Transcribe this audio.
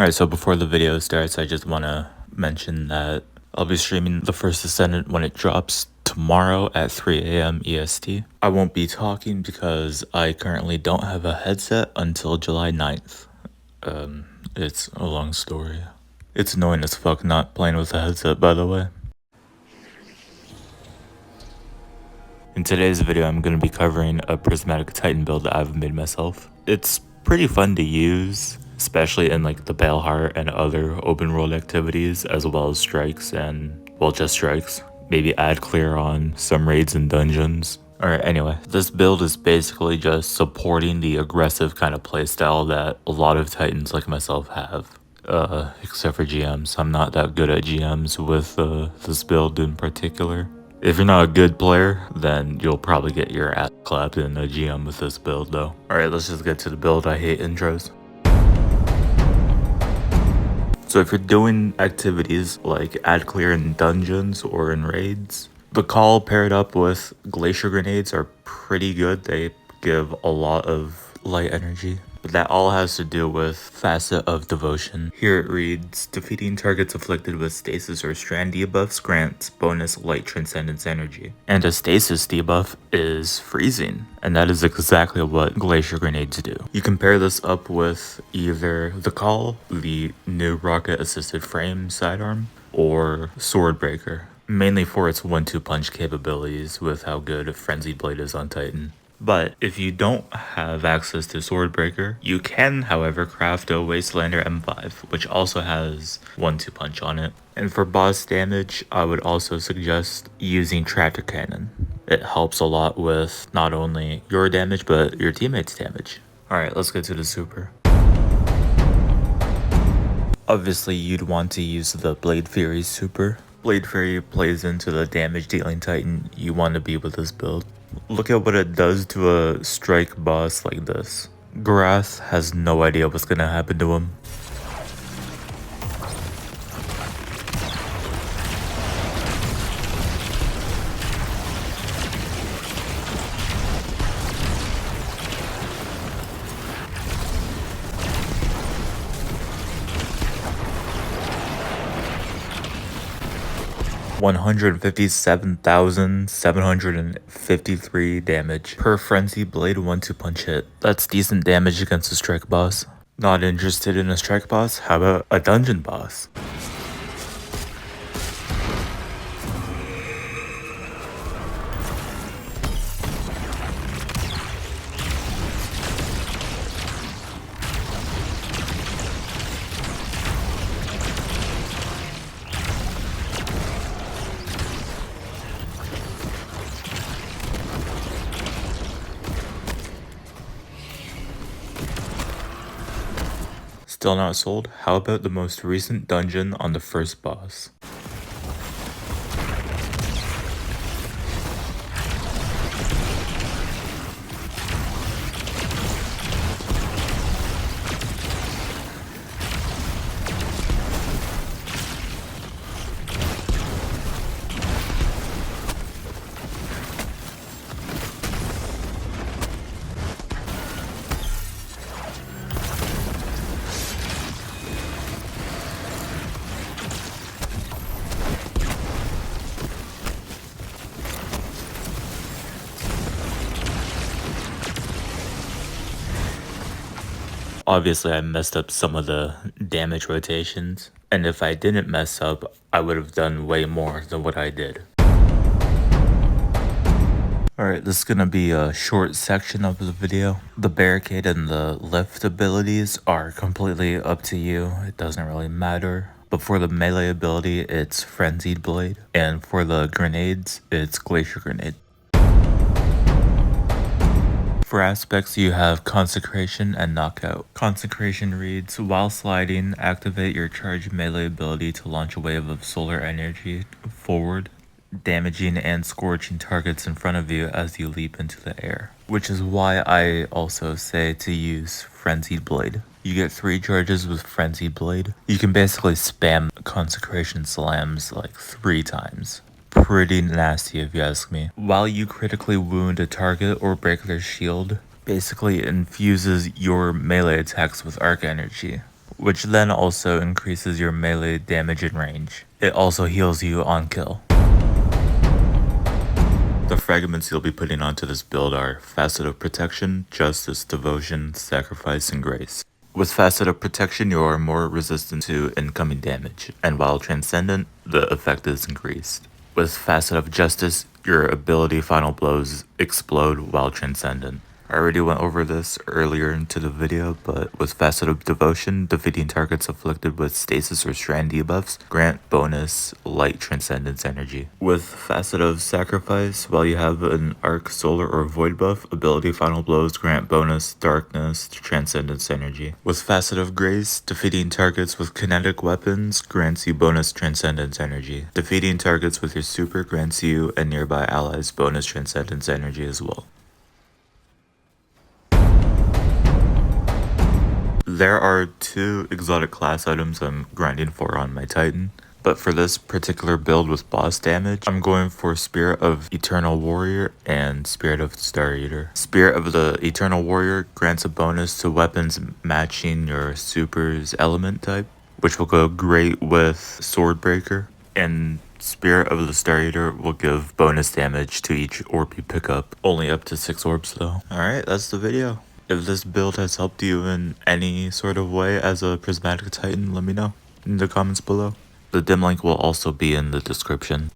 Alright, so before the video starts, I just want to mention that I'll be streaming the first Ascendant when it drops tomorrow at 3 a.m. EST. I won't be talking because I currently don't have a headset until July 9th. It's a long story. It's annoying as fuck not playing with a headset, by the way. In today's video, I'm going to be covering a Prismatic Titan build that I've made myself. It's pretty fun to use, especially in like the Baleheart and other open world activities, as well as strikes and, well, just strikes. Maybe add clear on some raids and dungeons. Alright, anyway, this build is basically just supporting the aggressive kind of playstyle that a lot of Titans like myself have. Except for GMs. I'm not that good at GMs with this build in particular. If you're not a good player, then you'll probably get your ass clapped in a GM with this build though. Alright, let's just get to the build. I hate intros. So if you're doing activities like add clear in dungeons or in raids, the call paired up with glacier grenades are pretty good. They give a lot of light energy. But that all has to do with Facet of Devotion. Here it reads, defeating targets afflicted with stasis or strand debuffs grants bonus light transcendence energy. And a stasis debuff is freezing. And that is exactly what glacier grenades do. You can pair this up with either the call, the new rocket assisted frame sidearm, or Swordbreaker. Mainly for its 1-2 punch capabilities with how good Frenzied Blade is on Titan. But if you don't have access to Swordbreaker, you can, however, craft a Wastelander M5, which also has 1-2 punch on it. And for boss damage, I would also suggest using Tractor Cannon. It helps a lot with not only your damage, but your teammates' damage. Alright, let's get to the super. Obviously, you'd want to use the Blade Fury super. Blade Fury plays into the damage dealing Titan you want to be with this build. Look at what it does to a strike boss like this. Grath has no idea what's gonna happen to him. $157,753 damage per Frenzy Blade 1-2 punch hit. That's decent damage against a strike boss. Not interested in a strike boss? How about a dungeon boss? Still not sold? How about the most recent dungeon on the first boss? Obviously, I messed up some of the damage rotations, and if I didn't mess up, I would have done way more than what I did. Alright, this is gonna be a short section of the video. The barricade and the lift abilities are completely up to you. It doesn't really matter. But for the melee ability, it's Frenzied Blade, and for the grenades, it's Glacier Grenade. For aspects, you have Consecration and Knockout. Consecration reads, while sliding, activate your charge melee ability to launch a wave of solar energy forward, damaging and scorching targets in front of you as you leap into the air. Which is why I also say to use Frenzied Blade. You get 3 charges with Frenzied Blade. You can basically spam Consecration slams like 3 times. Pretty nasty if you ask me. While you critically wound a target or break their shield, basically infuses your melee attacks with arc energy, which then also increases your melee damage and range. It also heals you on kill. The fragments you'll be putting onto this build are Facet of Protection, Justice, Devotion, Sacrifice, and Grace. With Facet of Protection, you are more resistant to incoming damage, and while Transcendent, the effect is increased. With Facet of Justice, your ability Final Blows explode while Transcendent. I already went over this earlier into the video, but with Facet of Devotion, defeating targets afflicted with stasis or strand debuffs grant bonus light transcendence energy. With Facet of Sacrifice, while you have an arc, solar, or void buff, ability Final Blows grant bonus darkness transcendence energy. With Facet of Grace, defeating targets with kinetic weapons grants you bonus transcendence energy. Defeating targets with your super grants you and nearby allies bonus transcendence energy as well. There are 2 exotic class items I'm grinding for on my Titan, but for this particular build with boss damage, I'm going for Spirit of Eternal Warrior and Spirit of Star Eater. Spirit of the Eternal Warrior grants a bonus to weapons matching your super's element type, which will go great with Swordbreaker, and Spirit of the Star Eater will give bonus damage to each orb you pick up, only up to 6 orbs though. Alright, that's the video. If this build has helped you in any sort of way as a Prismatic Titan, let me know in the comments below. The dim link will also be in the description.